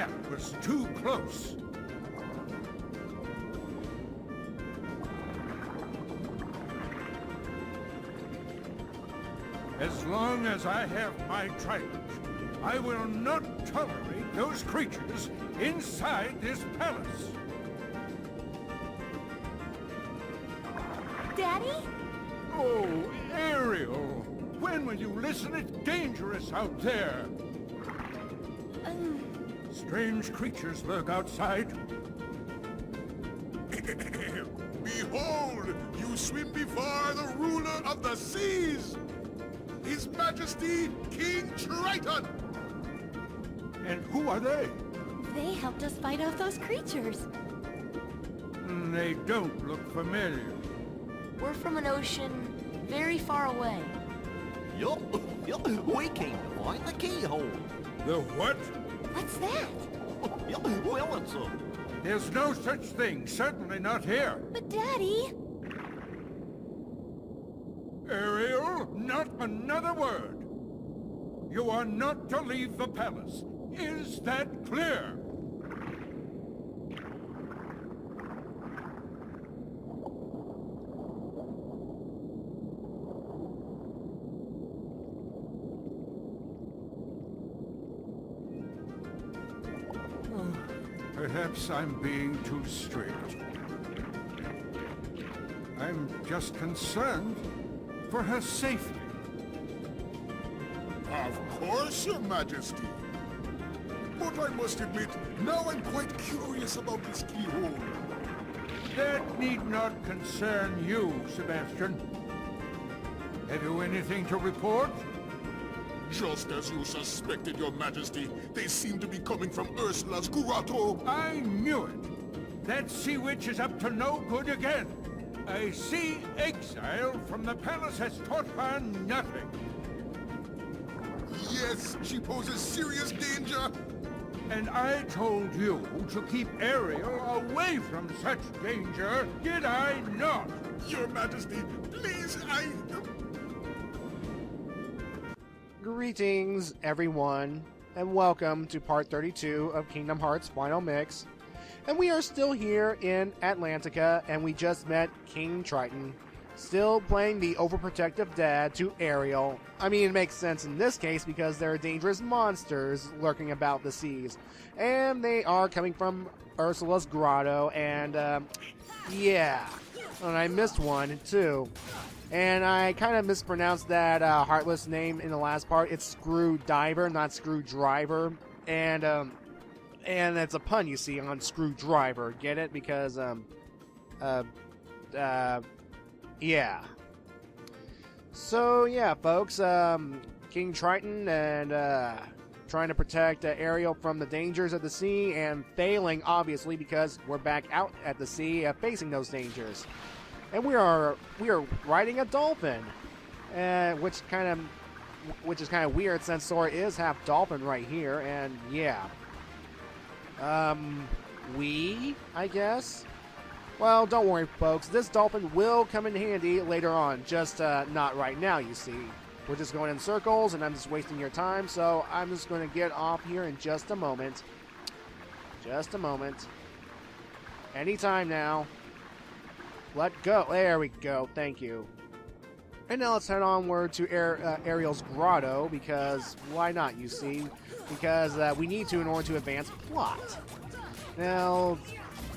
That was too close. As long as I have my trident, I will not tolerate those creatures inside this palace. Daddy? Oh, Ariel! When will you listen? It's dangerous out there. Strange creatures lurk outside. Behold, you swim before the ruler of the seas! His Majesty, King Triton! And who are they? They helped us fight off those creatures. They don't look familiar. We're from an ocean very far away. Yup, we came to find the keyhole. The what? What's that? Yup, well, it's a... There's no such thing, certainly not here. But Daddy... Ariel, not another word. You are not to leave the palace. Is that clear? Perhaps I'm being too strict. I'm just concerned for her safety. Of course, Your Majesty. But I must admit, now I'm quite curious about this keyhole. That need not concern you, Sebastian. Have you anything to report? Just as you suspected, Your Majesty, they seem to be coming from Ursula's grotto. I knew it. That sea witch is up to no good again. A sea exile from the palace has taught her nothing. Yes, she poses serious danger. And I told you to keep Ariel away from such danger, did I not? Your Majesty, please, Greetings, everyone, and welcome to part 32 of Kingdom Hearts Final Mix. And we are still here in Atlantica, and we just met King Triton, still playing the overprotective dad to Ariel. I mean, it makes sense in this case because there are dangerous monsters lurking about the seas. And they are coming from Ursula's grotto, and yeah. And I missed one, too. And I kind of mispronounced that Heartless name in the last part. It's Screwdiver, not Screwdriver. And it's a pun, you see, on Screwdriver. Get it? Because, yeah. So, yeah, folks, King Triton and, trying to protect Ariel from the dangers of the sea, and failing, obviously, because we're back out at the sea, facing those dangers. And we are riding a dolphin, which is kind of weird since Sora is half dolphin right here, and yeah. I guess. Well, don't worry, folks. This dolphin will come in handy later on, just not right now. You see, we're just going in circles, and I'm just wasting your time. So I'm just going to get off here in just a moment. Just a moment. Anytime now. Let go. There we go. Thank you. And now let's head onward to Ariel's grotto, because why not, you see? Because we need to in order to advance plot. Now,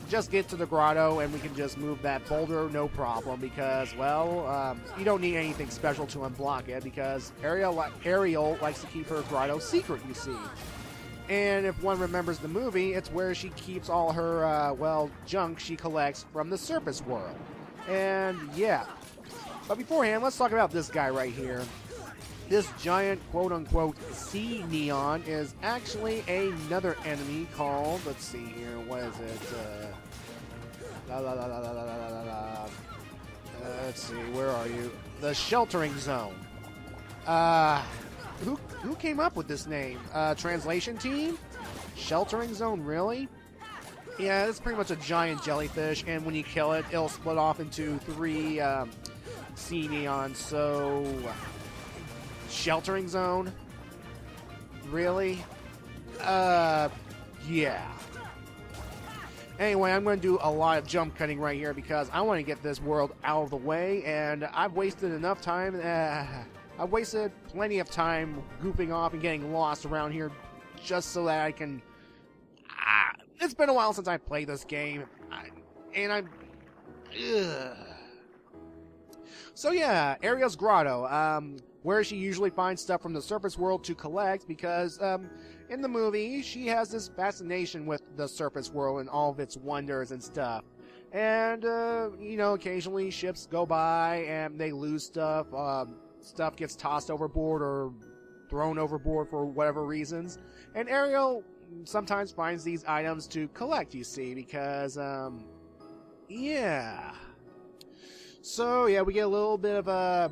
just get to the grotto and we can just move that boulder, no problem, because, well, you don't need anything special to unblock it, because Ariel likes to keep her grotto secret, you see. And if one remembers the movie, it's where she keeps all her, well, junk she collects from the surface world. And, yeah. But beforehand, let's talk about this guy right here. This giant, quote-unquote, sea neon is actually another enemy called, let's see here, what is it? Let's see, where are you? The Sheltering Zone. Who came up with this name? Translation team? Sheltering Zone, really? Yeah, it's pretty much a giant jellyfish, and when you kill it, it'll split off into 3 sea neons, so... Sheltering Zone? Really? yeah. Anyway, I'm going to do a lot of jump cutting right here because I want to get this world out of the way, and I've wasted enough time. I've wasted plenty of time goofing off and getting lost around here just so that I can... it's been a while since I played this game, and I'm... So yeah, Ariel's Grotto, where she usually finds stuff from the surface world to collect because, in the movie, she has this fascination with the surface world and all of its wonders and stuff. And, you know, occasionally ships go by and they lose stuff, stuff gets tossed overboard or thrown overboard for whatever reasons. And Ariel sometimes finds these items to collect, you see, because, yeah. So, yeah, we get a little bit of a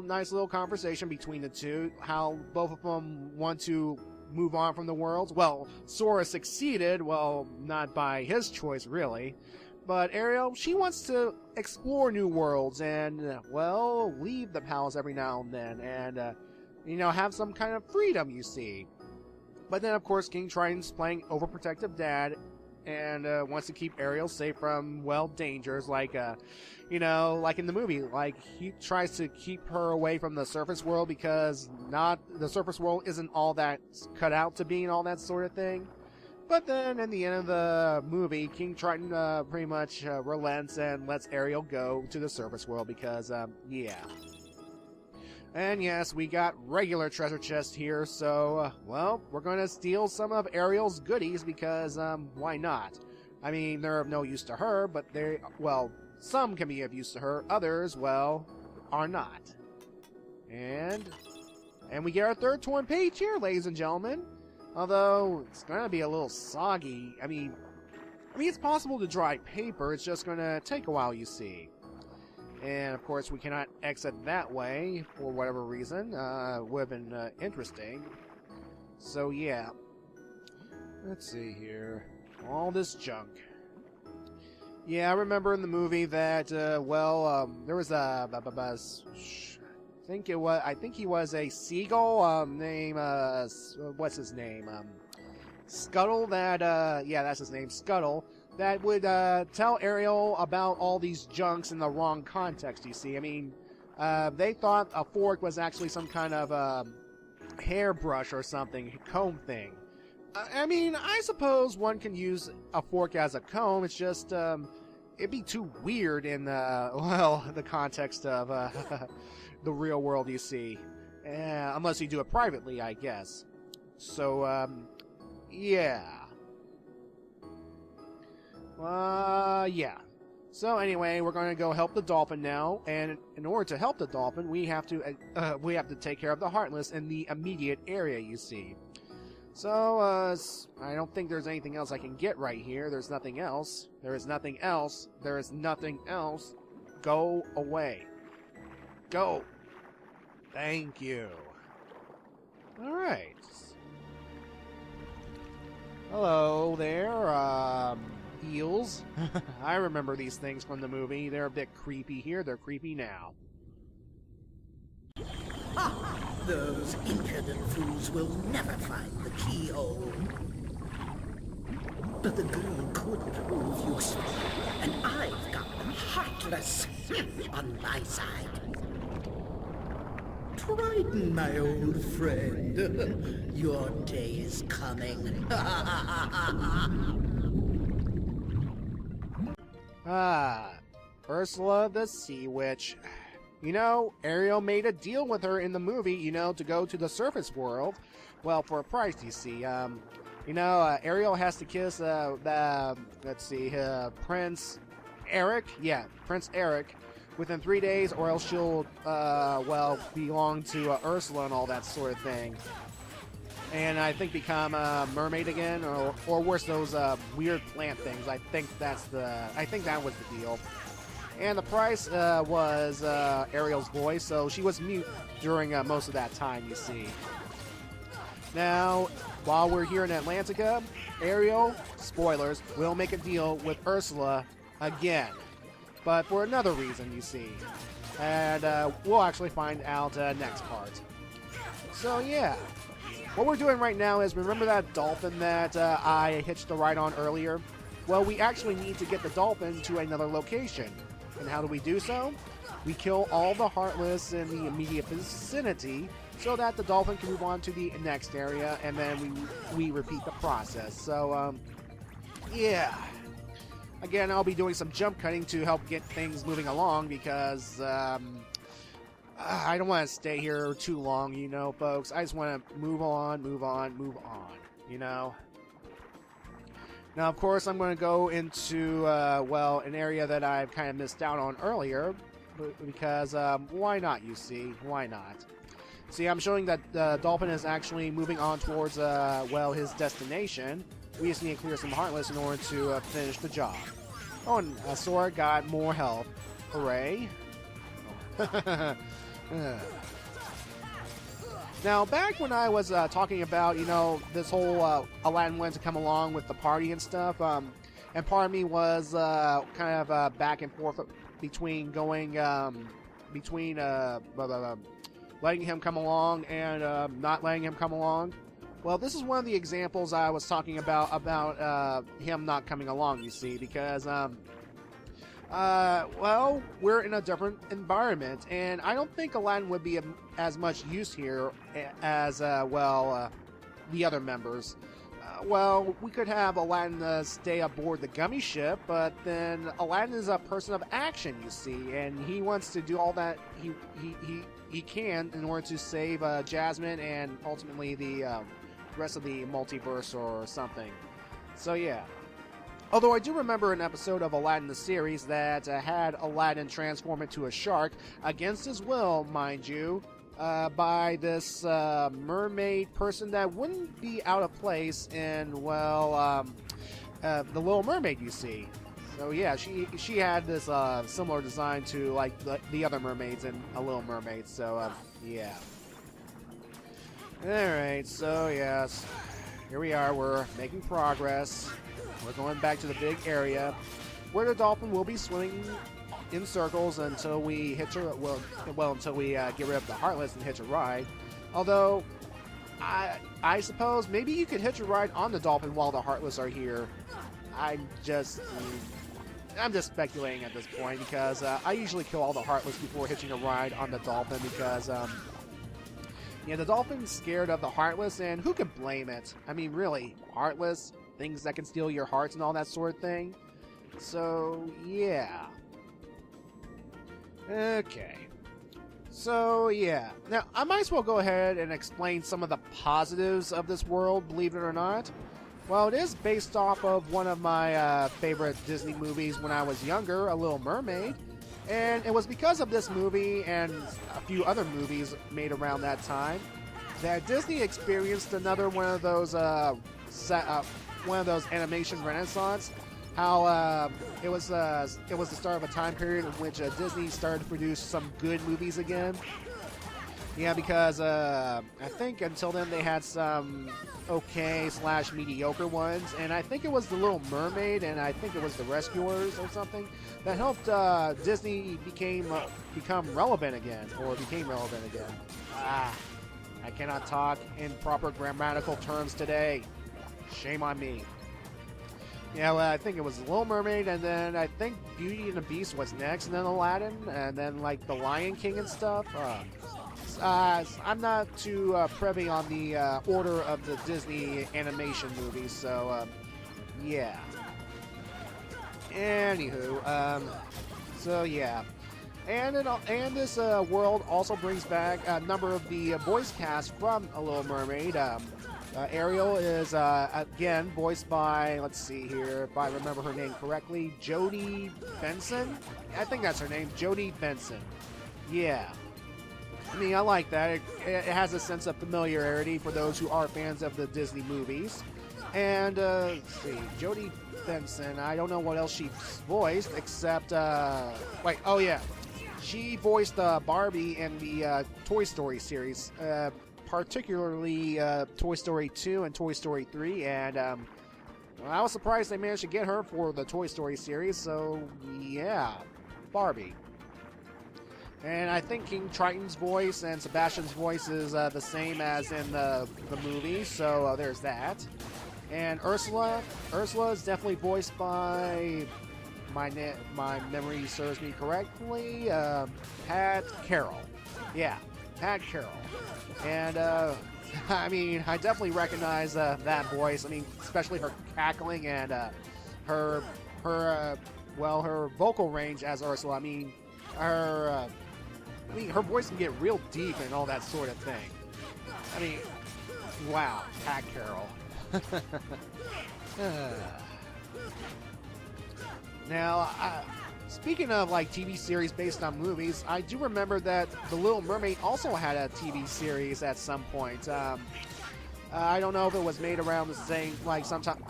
nice little conversation between the two, how both of them want to move on from the worlds. Well, Sora succeeded, well, not by his choice, really. But Ariel, she wants to explore new worlds and, well, leave the palace every now and then and, you know, have some kind of freedom, you see. But then, of course, King Triton's playing overprotective dad and wants to keep Ariel safe from, well, dangers like, you know, like in the movie, like he tries to keep her away from the surface world because the surface world isn't all that cut out to be and all that sort of thing. But then, in the end of the movie, King Triton pretty much relents and lets Ariel go to the surface world because, yeah. And yes, we got regular treasure chests here, so, well, we're going to steal some of Ariel's goodies because, why not? I mean, they're of no use to her, but they, well, some can be of use to her, others, well, are not. And we get our third torn page here, ladies and gentlemen. Although, it's going to be a little soggy. I mean, it's possible to dry paper, it's just going to take a while, you see. And, of course, we cannot exit that way, for whatever reason. Would have been interesting. So, yeah. Let's see here. All this junk. Yeah, I remember in the movie that, well, there was a... I think he was a seagull, named, what's his name? Scuttle, that, yeah, that's his name, Scuttle, that would, tell Ariel about all these junks in the wrong context, you see. I mean, they thought a fork was actually some kind of, hairbrush or something, comb thing. I mean, I suppose one can use a fork as a comb, it's just, it'd be too weird in, well, the context of, the real world, you see. Unless you do it privately, I guess. So, yeah. Yeah. So anyway, we're going to go help the dolphin now, and in order to help the dolphin, we have to take care of the Heartless in the immediate area, you see. So, I don't think there's anything else I can get right here. There's nothing else. There is nothing else. There is nothing else. Go away. Go. Thank you. Alright. Hello there, eels. I remember these things from the movie. They're a bit creepy here. They're creepy now. Those impudent fools will never find the keyhole. But the girl could prove useful, and I've got the Heartless on my side. Triton, my old friend, your day is coming. Ursula the Sea Witch. You know, Ariel made a deal with her in the movie, you know, to go to the surface world. Well, for a price, you see. You know, Ariel has to kiss, let's see, Prince Eric? Yeah, Prince Eric within 3 days, or else she'll, well, belong to Ursula and all that sort of thing. And I think become a mermaid again, or worse, those weird plant things. I think that was the deal. And the price was Ariel's voice, so she was mute during most of that time, you see. Now, while we're here in Atlantica, Ariel, spoilers, will make a deal with Ursula again. But for another reason, you see. And we'll actually find out next part. So, yeah. what we're doing right now is, remember that dolphin that I hitched a ride on earlier? Well, we actually need to get the dolphin to another location. And how do we do so? We kill all the Heartless in the immediate vicinity so that the dolphin can move on to the next area, and then we repeat the process. So, yeah. Again, I'll be doing some jump cutting to help get things moving along because I don't want to stay here too long, you know, folks. I just want to move on, you know. Now, of course, I'm going to go into, well, an area that I've kind of missed out on earlier, because why not, you see? Why not? See, I'm showing that the dolphin is actually moving on towards, well, his destination. We just need to clear some Heartless in order to finish the job. Oh, and Sora got more health. Hooray. Now, back when I was talking about, you know, this whole Aladdin wanted to come along with the party and stuff, and part of me was kind of back and forth between going, letting him come along and not letting him come along. Well, this is one of the examples I was talking about him not coming along, you see, because, well, we're in a different environment, and I don't think Aladdin would be as much use here as, well, the other members. Well, we could have Aladdin stay aboard the Gummy ship, but then Aladdin is a person of action, you see, and he wants to do all that he can in order to save Jasmine and ultimately the rest of the multiverse or something. So yeah. Although I do remember an episode of Aladdin the series that had Aladdin transform into a shark, against his will, mind you, by this mermaid person that wouldn't be out of place in, well, the Little Mermaid, you see. So yeah, she had this similar design to, like, the other mermaids in A Little Mermaid, so yeah. Alright, so yes, here we are, we're making progress. We're going back to the big area where the dolphin will be swimming in circles until we hitch a until we get rid of the Heartless and hitch a ride. Although I suppose maybe you could hitch a ride on the dolphin while the Heartless are here. I'm just speculating at this point because I usually kill all the Heartless before hitching a ride on the dolphin because yeah, the dolphin's scared of the Heartless, and who can blame it? I mean, really, Heartless, things that can steal your hearts and all that sort of thing. So, yeah. Okay. So, yeah. Now, I might as well go ahead and explain some of the positives of this world, believe it or not. Well, it is based off of one of my favorite Disney movies when I was younger, A Little Mermaid. And it was because of this movie and a few other movies made around that time that Disney experienced another one of those animation renaissance. How it was the start of a time period in which Disney started to produce some good movies again. Yeah, because I think until then they had some okay/mediocre ones, and I think it was The Little Mermaid and I think it was The Rescuers or something that helped Disney become relevant again, or became relevant again. I cannot talk in proper grammatical terms today. Shame on me. Yeah, well, I think it was The Little Mermaid, and then I think Beauty and the Beast was next, and then Aladdin, and then like The Lion King and stuff. I'm not too privy on the order of the Disney animation movies, so yeah. Anywho, so yeah, and this world also brings back a number of the voice cast from A Little Mermaid. Ariel is again voiced by, let's see here, if I remember her name correctly, Jodie Benson. I think that's her name, Jodie Benson. Yeah. I mean, I like that. It has a sense of familiarity for those who are fans of the Disney movies. And, let's see, Jodie Benson, I don't know what else she's voiced, except, wait, oh yeah. She voiced Barbie in the Toy Story series, particularly Toy Story 2 and Toy Story 3, and I was surprised they managed to get her for the Toy Story series, so yeah, Barbie. And I think King Triton's voice and Sebastian's voice is the same as in the movie, so there's that. And Ursula is definitely voiced by, my memory serves me correctly, Pat Carroll. Yeah, Pat Carroll. And, I mean, I definitely recognize that voice. I mean, especially her cackling and her vocal range as Ursula. I mean, her voice can get real deep and all that sort of thing. I mean, wow, Pat Carroll. Now, speaking of like TV series based on movies, I do remember that The Little Mermaid also had a TV series at some point. I don't know if it was made around the same, like sometime,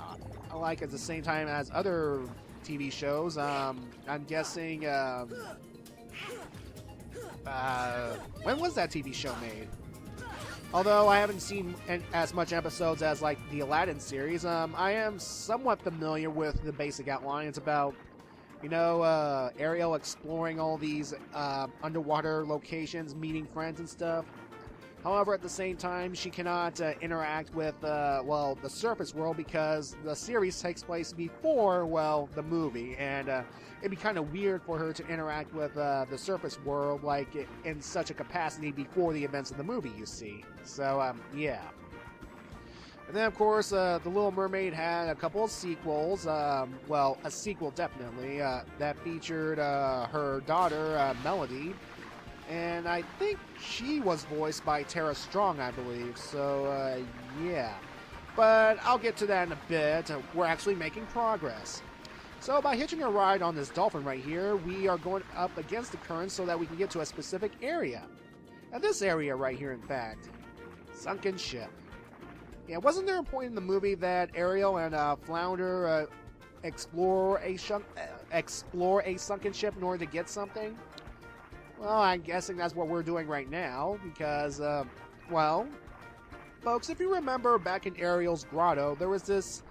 like at the same time as other TV shows. I'm guessing. When was that TV show made? Although I haven't seen as much episodes as like the Aladdin series, I am somewhat familiar with the basic outline. It's about, you know, Ariel exploring all these underwater locations, meeting friends and stuff. However, at the same time, she cannot interact with, well, the surface world because the series takes place before, well, the movie. And it'd be kind of weird for her to interact with the surface world, like, in such a capacity before the events of the movie, you see. So, yeah. And then, of course, The Little Mermaid had a couple of sequels. Well, a sequel, definitely, that featured her daughter, Melody. And I think she was voiced by Tara Strong, I believe. So, yeah. But I'll get to that in a bit. We're actually making progress. So by hitching a ride on this dolphin right here, we are going up against the current so that we can get to a specific area. And this area right here, in fact. Sunken ship. Yeah, wasn't there a point in the movie that Ariel and Flounder explore a sunken ship in order to get something? Well, I'm guessing that's what we're doing right now, because, well, folks, if you remember back in Ariel's grotto, there was this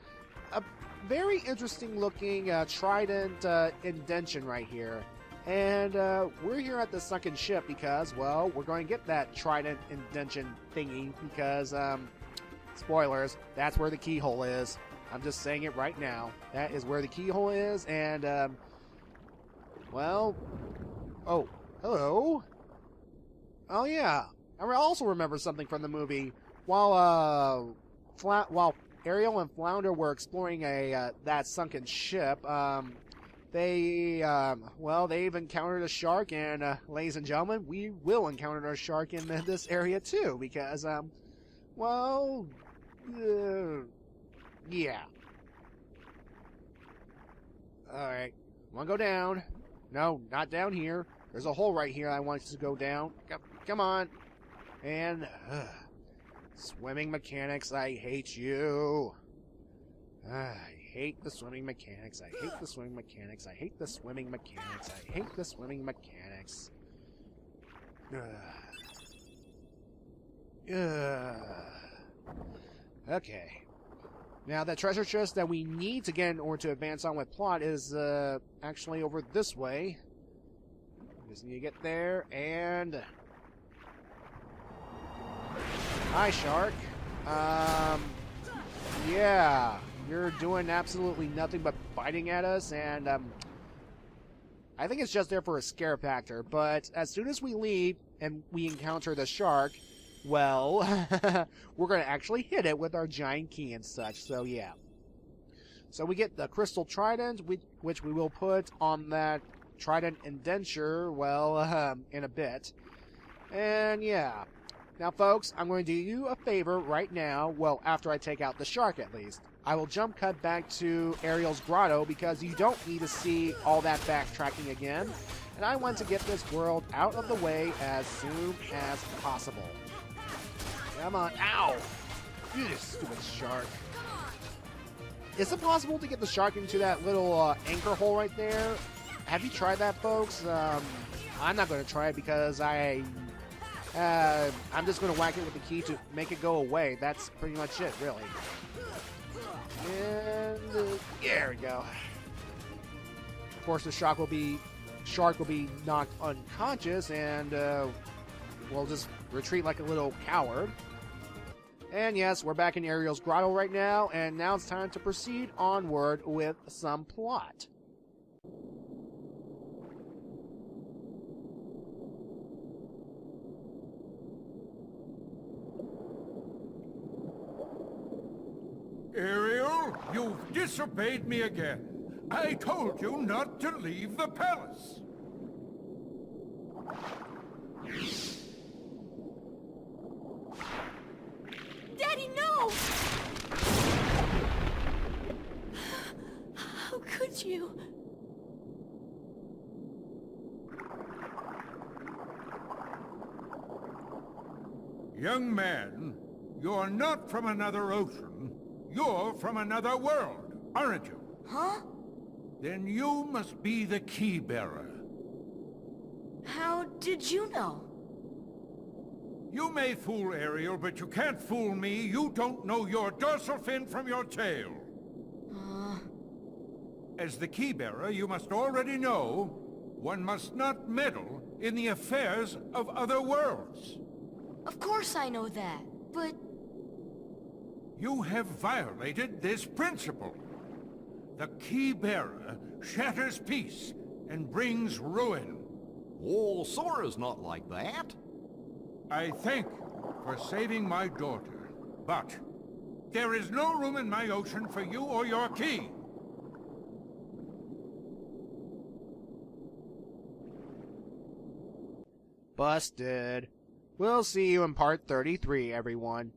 very interesting looking trident indention right here. And we're here at the sunken ship because, well, we're going to get that trident indention thingy because, spoilers, that's where the keyhole is. I'm just saying it right now. That is where the keyhole is, and, well, oh. Hello? Oh yeah, I also remember something from the movie. While Ariel and Flounder were exploring that sunken ship, they've encountered a shark, and ladies and gentlemen, we will encounter a shark in this area too, because yeah. All right, wanna go down? No, not down here. There's a hole right here I want to go down. Come on. And, swimming mechanics, I hate you. I hate the swimming mechanics. I hate the swimming mechanics. I hate the swimming mechanics. I hate the swimming mechanics. Okay. Now, the treasure chest that we need to get in order to advance on with plot is, actually over this way. Just need to get there, and... Hi, shark. Yeah, you're doing absolutely nothing but biting at us, and, I think it's just there for a scare factor, but as soon as we leave and we encounter the shark, well, we're going to actually hit it with our giant key and such, so yeah. So we get the crystal trident, which we will put on that trident indenture, well, in a bit. And yeah. Now, folks, I'm going to do you a favor right now, well, after I take out the shark at least. I will jump cut back to Ariel's grotto because you don't need to see all that backtracking again. And I want to get this world out of the way as soon as possible. Come on. Ow! You stupid shark. Is it possible to get the shark into that little anchor hole right there? Have you tried that, folks? I'm not going to try it because I'm just going to whack it with the key to make it go away. That's pretty much it, really. And there we go. Of course, the shark will be shark will be knocked unconscious and we'll just retreat like a little coward. And yes, we're back in Ariel's grotto right now, and now it's time to proceed onward with some plot. Ariel, you've disobeyed me again. I told you not to leave the palace. Daddy, no! How could you? Young man, you're not from another ocean. You're from another world, aren't you? Huh? Then you must be the key bearer. How did you know? You may fool Ariel, but you can't fool me. You don't know your dorsal fin from your tail. As the key bearer, you must already know one must not meddle in the affairs of other worlds. Of course I know that, but... You have violated this principle. The key bearer shatters peace and brings ruin. Oh, Sora's not like that. I thank you for saving my daughter, but there is no room in my ocean for you or your key. Busted. We'll see you in part 33, everyone.